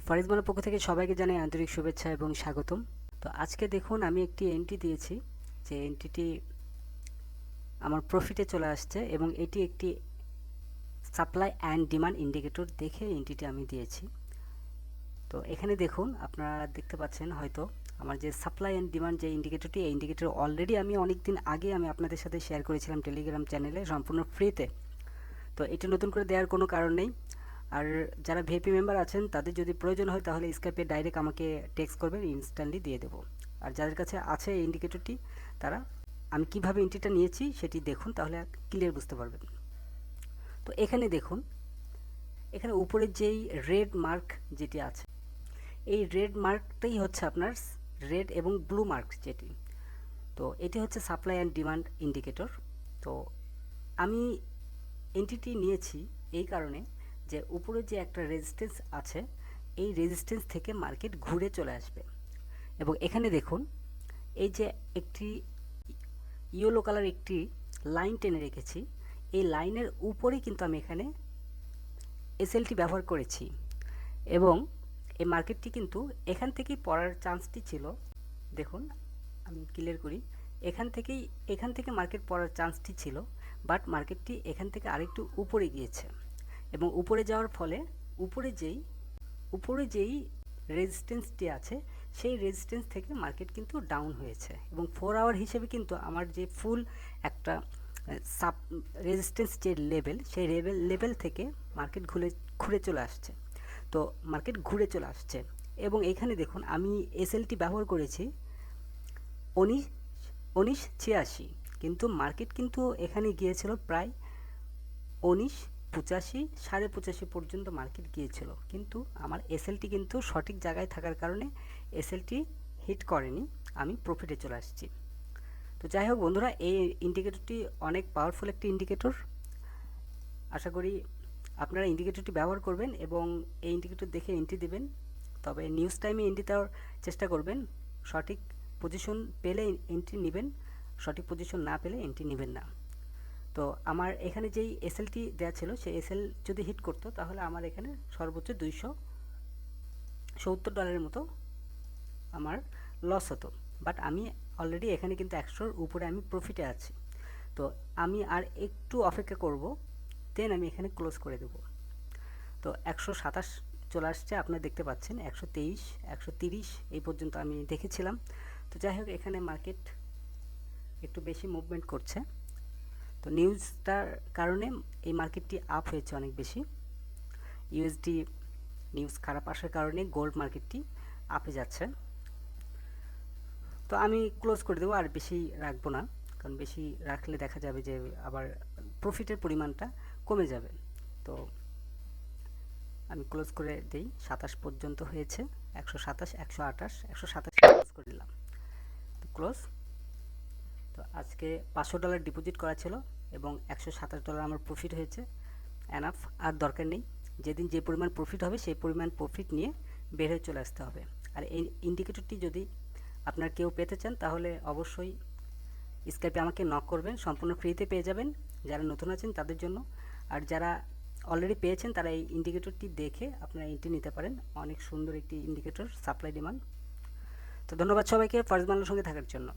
ফরেক্স বাংলার পক্ষ থেকে সবাইকে জানাই আন্তরিক শুভেচ্ছা এবং স্বাগতম। তো আজকে দেখুন আমি একটি এন্ট্রি দিয়েছি, যে এন্ট্রিটি আমার প্রফিটে চলে আসছে এবং এটি একটি সাপ্লাই অ্যান্ড ডিমান্ড ইন্ডিকেটর দেখে এন্ট্রিটি আমি দিয়েছি। তো এখানে দেখুন, আপনারা দেখতে পাচ্ছেন হয়তো আমার যে সাপ্লাই অ্যান্ড ডিমান্ড যে ইন্ডিকেটরটি, এই ইন্ডিকেটর অলরেডি আমি অনেক দিন আগে আমি আপনাদের সাথে শেয়ার করেছিলাম টেলিগ্রাম চ্যানেলে সম্পূর্ণ ফ্রিতে। তো এটা নতুন করে দেওয়ার কোনো কারণ নেই। আর যারা ভিআইপি মেম্বার আছেন তাদের যদি প্রয়োজন হয় তাহলে স্কাইপে ডাইরেক্ট আমাকে টেক্সট করবেন, ইনস্ট্যান্টলি দিয়ে দেবো। আর যাদের কাছে আছে এই ইন্ডিকেটরটি, তারা আমি কিভাবে এন্ট্রিটা নিয়েছি সেটি দেখুন, তাহলে ক্লিয়ার বুঝতে পারবেন। তো এখানে দেখুন, এখানে উপরে যেই রেড মার্ক যেটি আছে, এই রেড মার্কটাই হচ্ছে আপনার রেড এবং ব্লু মার্ক যেটি। তো এটি হচ্ছে সাপ্লাই অ্যান্ড ডিমান্ড ইন্ডিকেটর। তো আমি এন্ট্রিটি নিয়েছি এই কারণে যে উপরে যে একটা রেজিস্ট্যান্স আছে, এই রেজিস্ট্যান্স থেকে মার্কেট ঘুরে চলে আসবে। এবং এখানে দেখুন, এই যে একটি ইয়েলো কালার একটি লাইন টেনে রেখেছি, এই লাইনের উপরেই কিন্তু আমি এখানে এসএলটি ব্যবহার করেছি এবং এই মার্কেটটি কিন্তু এখান থেকেই পড়ার চান্সটি ছিল। দেখুন আমি ক্লিয়ার করি, এখান থেকে মার্কেট পড়ার চান্সটি ছিল, বাট মার্কেটটি এখান থেকে আরেকটু উপরে গিয়েছে এবং উপরে যাওয়ার ফলে উপরে যেই রেজিস্ট্যান্সটি আছে, সেই রেজিস্ট্যান্স থেকে মার্কেট কিন্তু ডাউন হয়েছে এবং 4 আওয়ার হিসেবে কিন্তু আমার যে ফুল একটা সাব রেজিস্ট্যান্স যে লেভেল, সেই লেভেল থেকে মার্কেট ঘুরে চলে আসছে। তো মার্কেট ঘুরে চলে আসছে এবং এখানে দেখুন আমি এসএলটি ব্যবহার করেছি 1986, কিন্তু মার্কেট কিন্তু এখানে গিয়েছিল প্রায় 1985, 85.5 পর্যন্ত মার্কেট গিয়েছিল, কিন্তু আমার এসএলটি কিন্তু সঠিক জায়গায় থাকার কারণে এসএলটি হিট করেনি, আমি প্রফিটে চলে আসছি। তো যাই হোক বন্ধুরা, এই ইন্ডিকেটরটি অনেক পাওয়ারফুল একটি ইন্ডিকেটর। আশা করি আপনারা ইন্ডিকেটরটি ব্যবহার করবেন এবং এই ইন্ডিকেটর দেখে এন্ট্রি দেবেন। তবে নিউজ টাইমে এন্ট্রি দেওয়ার চেষ্টা করবেন, সঠিক পজিশন পেলে এন্ট্রি নেবেন, সঠিক পজিশন না পেলে এন্ট্রি নেবেন না। তো আমার এখানে যেই এসএলটি দেওয়া ছিল, সেই এসএল যদি হিট করতো তাহলে আমার এখানে সর্বোচ্চ $270 মতো আমার লস হতো, বাট আমি অলরেডি এখানে কিন্তু 100-র উপরে আমি প্রফিটে আছি। তো আমি আর একটু অপেক্ষা করব, দেন আমি এখানে ক্লোজ করে দেব। তো 127 চলে আসছে, আপনারা দেখতে পাচ্ছেন 123, 130 এই পর্যন্ত আমি দেখেছিলাম। তো যাই হোক, এখানে মার্কেট একটু বেশি মুভমেন্ট করছে। তো নিউজটার কারণে এই মার্কেটটি আপ হয়েছে অনেক বেশি। ইউএসডি নিউজ খারাপ আসার কারণে গোল্ড মার্কেটটি আপে যাচ্ছে। তো আমি ক্লোজ করে দেবো, আর বেশি রাখবো না, কারণ বেশি রাখলে দেখা যাবে যে আবার প্রফিটের পরিমাণটা কমে যাবে। তো আমি ক্লোজ করে দিই, 27 পর্যন্ত হয়েছে, 127, 128, 127 ক্লোজ করে দিলাম। তো ক্লোজ। তো আজকে $500 ডিপোজিট করা ছিল এবং $127 আমার প্রফিট হয়েছে, এনাফ, আর দরকার নেই। যেদিন যে পরিমাণ প্রফিট হবে সেই পরিমাণ প্রফিট নিয়ে বের হয়ে চলে আসতে হবে। আর এই ইন্ডিকেটরটি যদি আপনার কেউ পেতে চান তাহলে অবশ্যই স্কাইপে আমাকে নক করবেন, সম্পূর্ণ ফ্রিতে পেয়ে যাবেন যারা নতুন আছেন তাদের জন্য। আর যারা অলরেডি পেয়েছেন তারা এই ইন্ডিকেটরটি দেখে আপনারা এন্ট্রি নিতে পারেন, অনেক সুন্দর একটি ইন্ডিকেটর সাপ্লাই ডিমান্ড। তো ধন্যবাদ সবাইকে ফরেক্স বাংলার সঙ্গে থাকার জন্য।